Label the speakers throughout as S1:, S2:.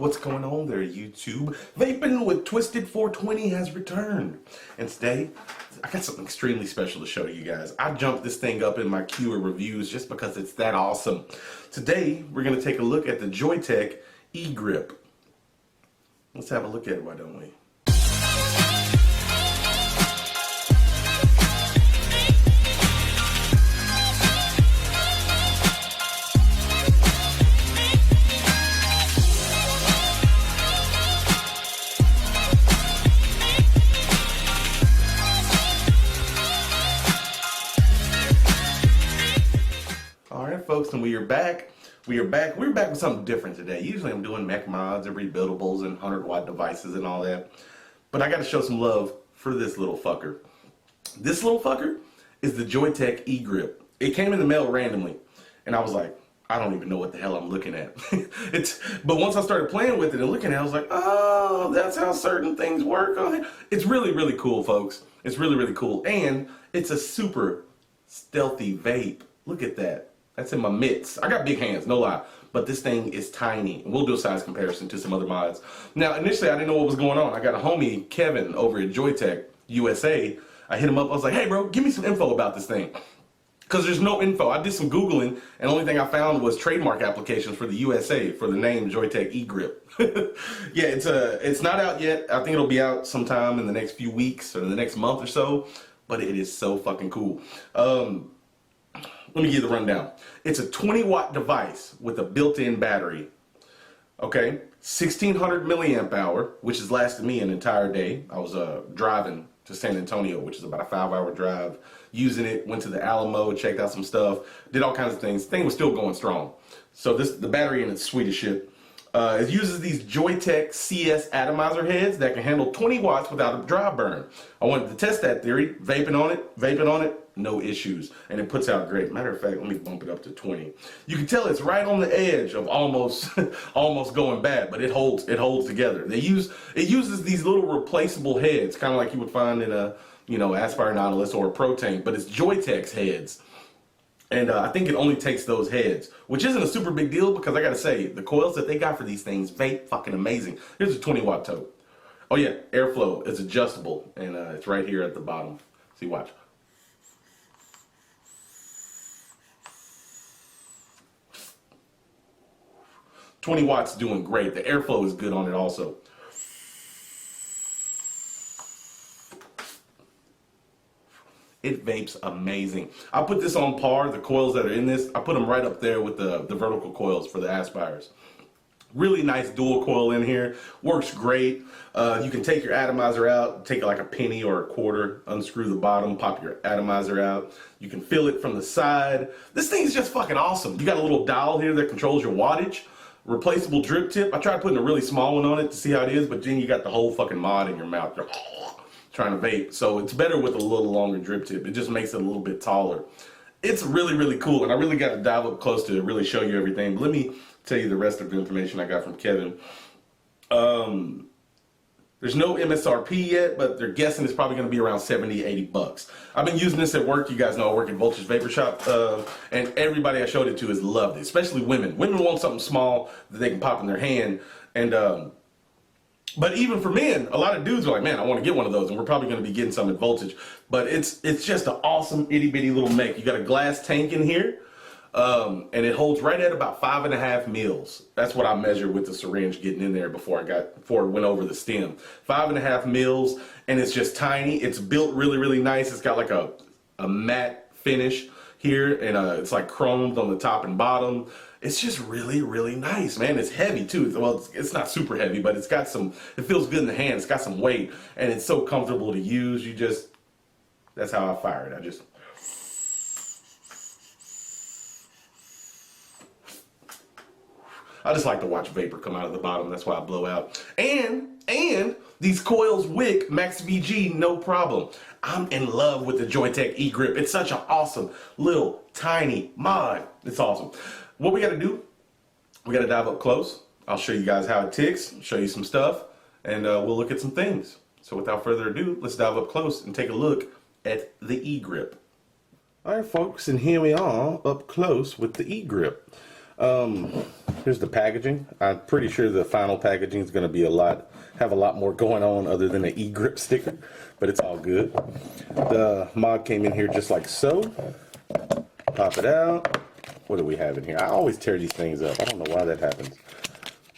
S1: What's going on there, YouTube? Vaping with Twisted 420 has returned. And today, I got something extremely special to show you guys. I jumped this thing up in my queue of reviews just because it's that awesome. Today, we're going to take a look at the Joyetech eGrip. Let's have a look at it, why don't we? Alright folks, and we are back. We're back with something different today. Usually I'm doing mech mods and rebuildables and 100-watt devices and all that. But I got to show some love for this little fucker. This little fucker is the Joyetech eGrip. It came in the mail randomly. And I was like, I don't even know what the hell I'm looking at. But once I started playing with it and looking at it, I was like, oh, that's how certain things work. It's really, really cool, folks. It's really, really cool. And it's a super stealthy vape. Look at that. That's in my mitts. I got big hands, no lie. But this thing is tiny. We'll do a size comparison to some other mods. Now, initially, I didn't know what was going on. I got a homie, Kevin, over at Joyetech USA. I hit him up. I was like, hey, bro, give me some info about this thing. Because there's no info. I did some Googling, and the only thing I found was trademark applications for the USA for the name Joyetech eGrip. Yeah, it's not out yet. I think it'll be out sometime in the next few weeks or the next month or so. But it is so fucking cool. Let me give you the rundown. It's a 20-watt device with a built-in battery. Okay, 1600 milliamp hour, which has lasted me an entire day. I was driving to San Antonio, which is about a 5-hour drive, using it, went to the Alamo, checked out some stuff, did all kinds of things. The thing was still going strong. So the battery in it's sweet as shit. It uses these Joyetech CS atomizer heads that can handle 20 watts without a dry burn. I wanted to test that theory, vaping on it, no issues, and it puts out great. Matter of fact, let me bump it up to 20. You can tell it's right on the edge of almost going bad, but it holds together. It uses these little replaceable heads, kind of like you would find in a Aspire Nautilus or a Pro Tank, but it's Joyetech's heads. And I think it only takes those heads, which isn't a super big deal because I gotta say, the coils that they got for these things, vape fucking amazing. Here's a 20-watt tote. Oh yeah, airflow is adjustable, and it's right here at the bottom. See, watch. $20 watts doing great. The airflow is good on it also. It vapes amazing. I put this on par, the coils that are in this, I put them right up there with the vertical coils for the Aspires. Really nice dual coil in here, works great. You can take your atomizer out, take like a penny or a quarter, unscrew the bottom, pop your atomizer out. You can feel it from the side. This thing is just fucking awesome. You got a little dial here that controls your wattage. Replaceable drip tip. I tried putting a really small one on it to see how it is, but then you got the whole fucking mod in your mouth. You're trying to vape. So it's better with a little longer drip tip. It just makes it a little bit taller. It's really, really cool, and I really got to dive up close to really show you everything. But let me tell you the rest of the information I got from Kevin. There's no MSRP yet, but they're guessing it's probably going to be around 70, 80 bucks. I've been using this at work. You guys know I work at Voltage Vapor Shop, and everybody I showed it to has loved it, especially women. Women want something small that they can pop in their hand, and but even for men, a lot of dudes are like, man, I want to get one of those, and we're probably going to be getting some at Voltage. But it's just an awesome itty bitty little mech. You got a glass tank in here, and it holds right at about 5.5 mils. That's what I measured with the syringe getting in there before it went over the stem. 5.5 mils, and it's just tiny. It's built really, really nice. It's got like a matte finish here, and it's like chromed on the top and bottom. It's just really, really nice, man. It's heavy too. Well, it's not super heavy, but it feels good in the hand. It's got some weight, and it's so comfortable to use. That's how I fire it. I just like to watch vapor come out of the bottom. That's why I blow out. And these coils wick max VG, no problem. I'm in love with the Joyetech eGrip. It's such an awesome little tiny mod. It's awesome. What we got to do, we got to dive up close. I'll show you guys how it ticks, show you some stuff, and we'll look at some things. So without further ado, let's dive up close and take a look at the eGrip. Alright folks, and here we are up close with the eGrip. Here's the packaging. I'm pretty sure the final packaging is going to be have a lot more going on other than the eGrip sticker, but it's all good. The mod came in here just like so. Pop it out. What do we have in here? I always tear these things up. I don't know why that happens.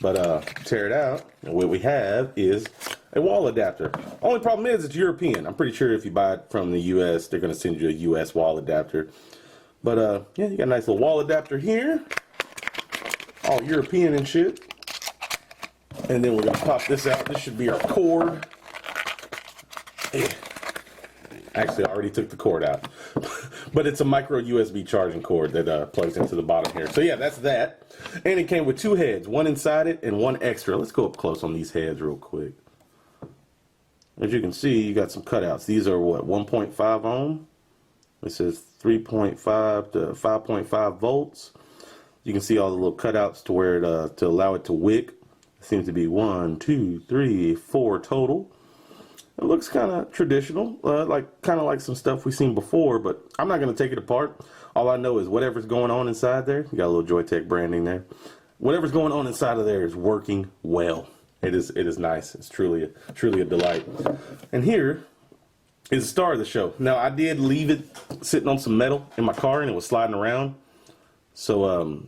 S1: But tear it out, and what we have is a wall adapter. Only problem is it's European. I'm pretty sure if you buy it from the US, they're going to send you a US wall adapter. But yeah, you got a nice little wall adapter here. All European and shit. And then we're going to pop this out. This should be our cord. Actually, I already took the cord out. But it's a micro USB charging cord that plugs into the bottom here. So yeah, that's that. And it came with two heads, one inside it and one extra. Let's go up close on these heads real quick. As you can see, you got some cutouts. These are what, 1.5 ohm? It says 3.5 to 5.5 volts. You can see all the little cutouts to where it, to allow it to wick. It seems to be 1, 2, 3, 4 total. It looks kind of traditional, kind of like some stuff we've seen before, but I'm not going to take it apart. All I know is whatever's going on inside there, you got a little Joyetech branding there. Whatever's going on inside of there is working well. It is nice. It's truly a delight. And here is the star of the show. Now I did leave it sitting on some metal in my car and it was sliding around. So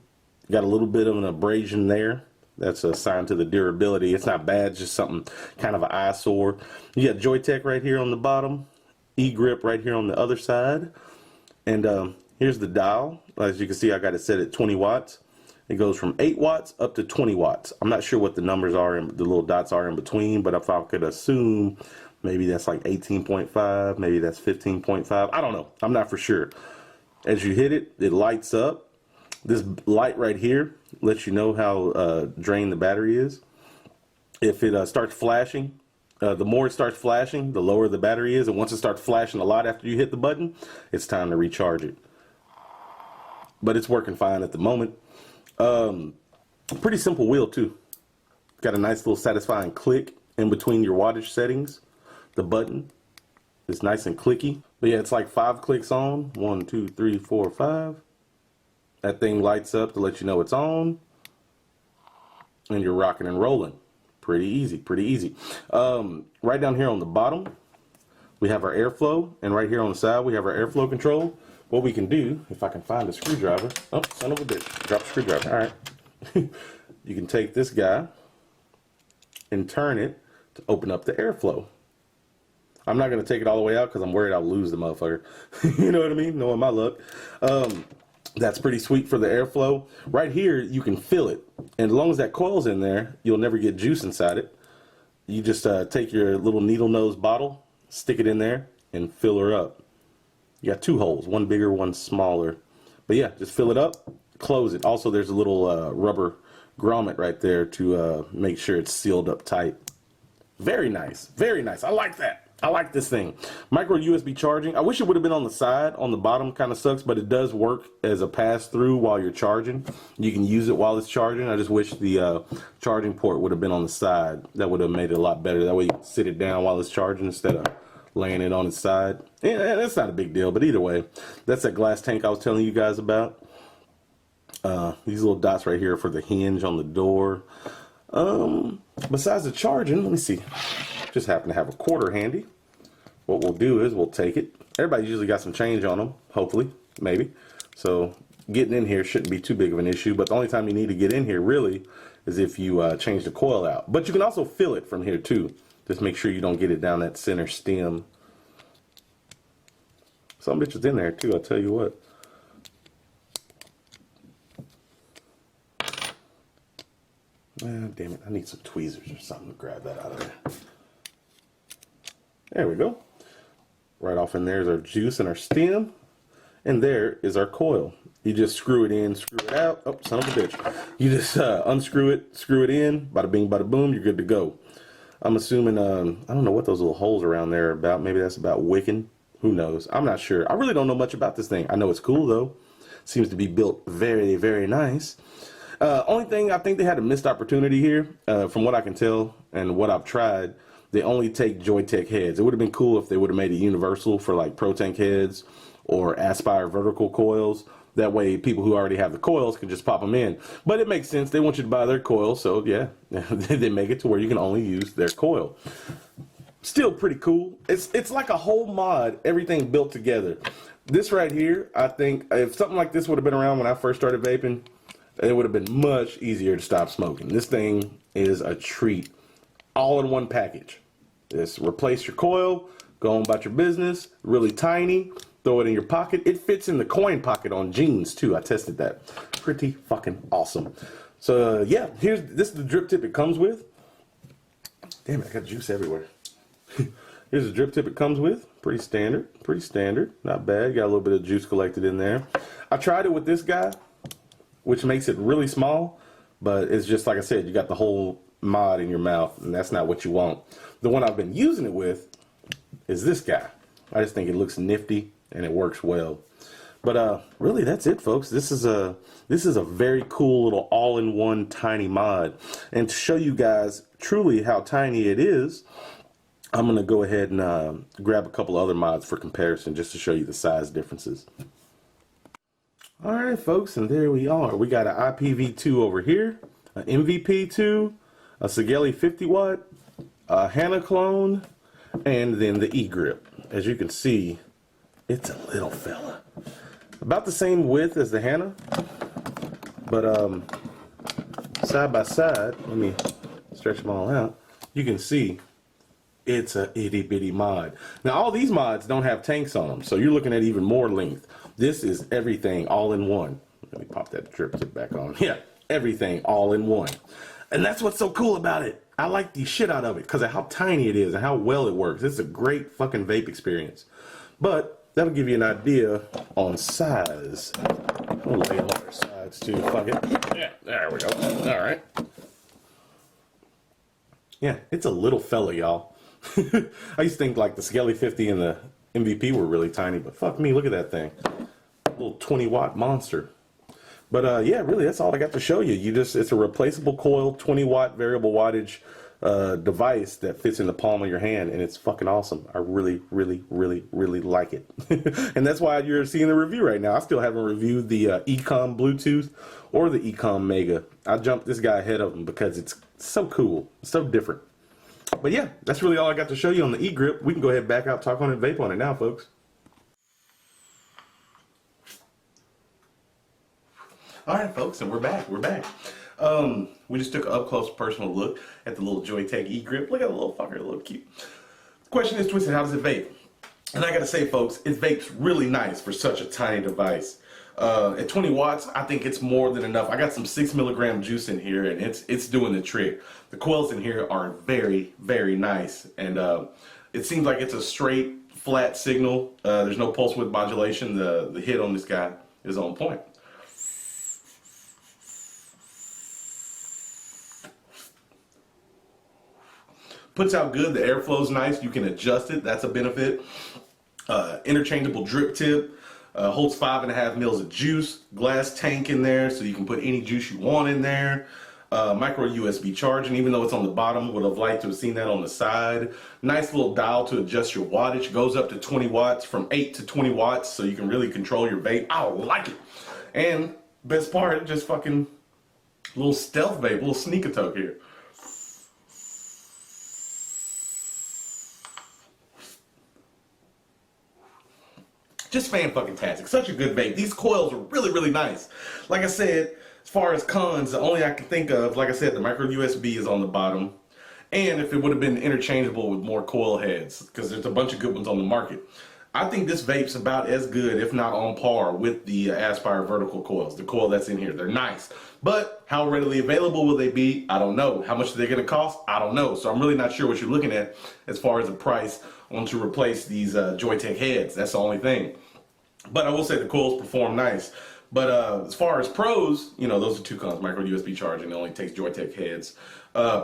S1: got a little bit of an abrasion there. That's a sign to the durability. It's not bad, just something kind of an eyesore. You got Joyetech right here on the bottom, eGrip right here on the other side. And here's the dial. As you can see, I got it set at 20 watts. It goes from 8 watts up to 20 watts. I'm not sure what the numbers are, and the little dots are in between, but if I could assume, maybe that's like 18.5, maybe that's 15.5. I don't know. I'm not for sure. As you hit it, it lights up. This light right here lets you know how drained the battery is. If it starts flashing, the more it starts flashing, the lower the battery is. And once it starts flashing a lot after you hit the button, it's time to recharge it. But it's working fine at the moment. Pretty simple wheel too. Got a nice little satisfying click in between your wattage settings. The button is nice and clicky. But yeah, it's like 5 clicks on. 1, 2, 3, 4, 5. That thing lights up to let you know it's on. And you're rocking and rolling. Pretty easy, pretty easy. Right down here on the bottom, we have our airflow. And right here on the side, we have our airflow control. What we can do, if I can find a screwdriver. Oh, son of a bitch. Drop a screwdriver. All right. You can take this guy and turn it to open up the airflow. I'm not going to take it all the way out because I'm worried I'll lose the motherfucker. You know what I mean? Knowing my luck. That's pretty sweet for the airflow. Right here, you can fill it. And as long as that coil's in there, you'll never get juice inside it. You just take your little needle nose bottle, stick it in there, and fill her up. You got 2 holes, one bigger, one smaller. But yeah, just fill it up, close it. Also, there's a little rubber grommet right there to make sure it's sealed up tight. Very nice, very nice. I like that. I like this thing. Micro USB charging. I wish it would have been on the side. On the bottom kind of sucks, but it does work as a pass-through while you're charging. You can use it while it's charging. I just wish the charging port would have been on the side. That would have made it a lot better. That way you can sit it down while it's charging instead of laying it on its side. Yeah, that's not a big deal, but either way, that's that glass tank I was telling you guys about. These little dots right here for the hinge on the door. Besides the charging, let me see. Just happen to have a quarter handy. What we'll do is we'll take it. Everybody usually got some change on them, hopefully, maybe. So getting in here shouldn't be too big of an issue, but the only time you need to get in here really is if you change the coil out. But you can also fill it from here too. Just make sure you don't get it down that center stem. Some bitches in there too, I'll tell you what. Ah, damn it, I need some tweezers or something to grab that out of there. There we go. Right off in there is our juice and our stem. And there is our coil. You just screw it in, screw it out. Oh, son of a bitch. You just unscrew it, screw it in, bada bing, bada boom, you're good to go. I'm assuming, I don't know what those little holes around there are about. Maybe that's about wicking. Who knows? I'm not sure. I really don't know much about this thing. I know it's cool though. Seems to be built very, very nice. Only thing, I think they had a missed opportunity here. From what I can tell and what I've tried, they only take Joyetech heads. It would have been cool if they would have made it universal for like Pro Tank heads or Aspire vertical coils, That way people who already have the coils can just pop them in. But it makes sense. They want you to buy their coil, so yeah, they make it to where you can only use their coil. Still pretty cool. It's like a whole mod, everything built together. This right here, I think if something like this would have been around when I first started vaping, it would have been much easier to stop smoking. This thing is a treat. All in one package. Just replace your coil, go on about your business, really tiny, throw it in your pocket. It fits in the coin pocket on jeans too. I tested that. Pretty fucking awesome. So yeah, this is the drip tip it comes with. Damn it, I got juice everywhere. Here's the drip tip it comes with. Pretty standard, not bad. Got a little bit of juice collected in there. I tried it with this guy, which makes it really small, but it's just like I said, you got the whole mod in your mouth, and that's not what you want. The one I've been using it with is this guy. I just think it looks nifty and it works well. But really, that's it, folks. This is a very cool little all-in-one tiny mod. And to show you guys truly how tiny it is, I'm gonna go ahead and grab a couple other mods for comparison, just to show you the size differences. All right, folks, and there we are. We got an IPv2 over here, an MVP2, a Sigelei 50 watt, a Hannah clone, and then the eGrip. As you can see, it's a little fella. About the same width as the Hannah, but side by side, let me stretch them all out. You can see it's a itty bitty mod. Now all these mods don't have tanks on them, so you're looking at even more length. This is everything all in one. Let me pop that drip tip back on. Yeah, everything all in one. And that's what's so cool about it. I like the shit out of it because of how tiny it is and how well it works. It's a great fucking vape experience. But that'll give you an idea on size. We'll lay on our sides too. Fuck it. Yeah, there we go. All right. Yeah, it's a little fella, y'all. I used to think like the Sigelei 50 and the MVP were really tiny, but fuck me, look at that thing. A little 20 watt monster. But yeah, really, that's all I got to show you. It's a replaceable coil, 20 watt variable wattage device that fits in the palm of your hand, and it's fucking awesome. I really, really, really, really like it. And that's why you're seeing the review right now. I still haven't reviewed the Ecom Bluetooth or the Ecom Mega. I jumped this guy ahead of them because it's so cool, so different. But yeah, that's really all I got to show you on the eGrip. We can go ahead and back out, talk on it, vape on it now, folks. All right, folks, and we're back. We just took an up-close personal look at the little Joyetech eGrip. Look at the little fucker, a little cute. The question is, Twisted, how does it vape? And I gotta say, folks, it vapes really nice for such a tiny device. At 20 watts, I think it's more than enough. I got some 6 milligram juice in here, and it's doing the trick. The coils in here are very, very nice, and it seems like it's a straight, flat signal. There's no pulse width modulation. The hit on this guy is on point. Puts out good. The airflow's nice. You can adjust it. That's a benefit. Interchangeable drip tip. Holds 5.5 mils of juice. Glass tank in there, so you can put any juice you want in there. Micro USB charging, even though it's on the bottom. Would have liked to have seen that on the side. Nice little dial to adjust your wattage. Goes up to 20 watts, from 8 to 20 watts, so you can really control your vape. I like it. And best part, just fucking little stealth vape, little sneak attack here. Just fan-fucking-tastic. Such a good vape. These coils are really, really nice. Like I said, as far as cons, the only I can think of, like I said, the micro USB is on the bottom. And if it would have been interchangeable with more coil heads, because there's a bunch of good ones on the market. I think this vape's about as good, if not on par, with the Aspire vertical coils, the coil that's in here. They're nice. But how readily available will they be? I don't know. How much are they going to cost? I don't know. So I'm really not sure what you're looking at as far as the price on to replace these Joyetech heads. That's the only thing. But I will say the coils perform nice. But as far as pros, you know, those are two cons. Micro USB charging, it only takes Joyetech heads.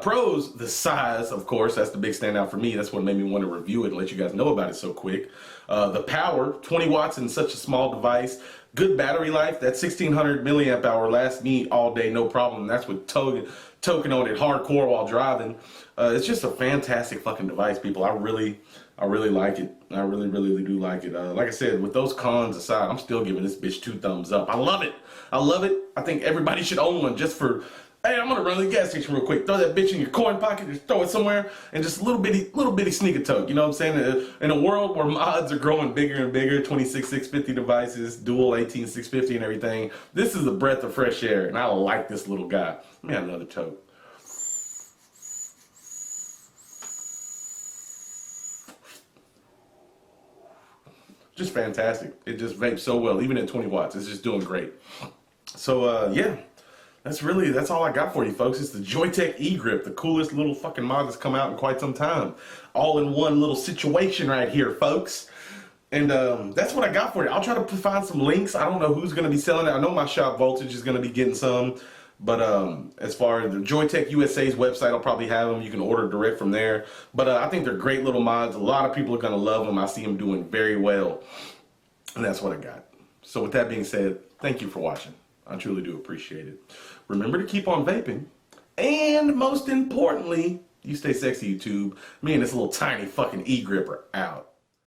S1: Pros, the size, of course, that's the big standout for me. That's what made me want to review it and let you guys know about it so quick. The power, 20 watts in such a small device. Good battery life. That 1600 milliamp hour lasts me all day, no problem. That's with token on it hardcore while driving. It's just a fantastic fucking device, people. I really I really like it. I really, really do like it. Like I said, with those cons aside, I'm still giving this bitch 2 thumbs up. I love it. I love it. I think everybody should own one just for, hey, I'm gonna run to the gas station real quick. Throw that bitch in your coin pocket, just throw it somewhere, and just little bitty sneak a toke. You know what I'm saying? In a world where mods are growing bigger and bigger, 26,650 devices, dual 18,650 and everything, this is a breath of fresh air, and I like this little guy. Let me have another toke. Just fantastic. It just vapes so well, even at 20 watts. It's just doing great. So yeah, that's all I got for you folks. It's the Joyetech eGrip, the coolest little fucking mod that's come out in quite some time. All in one little situation right here, folks. And that's what I got for you. I'll try to find some links. I don't know who's going to be selling it. I know my shop Voltage is going to be getting some. But as far as the Joyetech USA's website, I'll probably have them. You can order direct from there. But I think they're great little mods. A lot of people are going to love them. I see them doing very well. And that's what I got. So with that being said, thank you for watching. I truly do appreciate it. Remember to keep on vaping. And most importantly, you stay sexy, YouTube. Me and this little tiny fucking eGrip are out.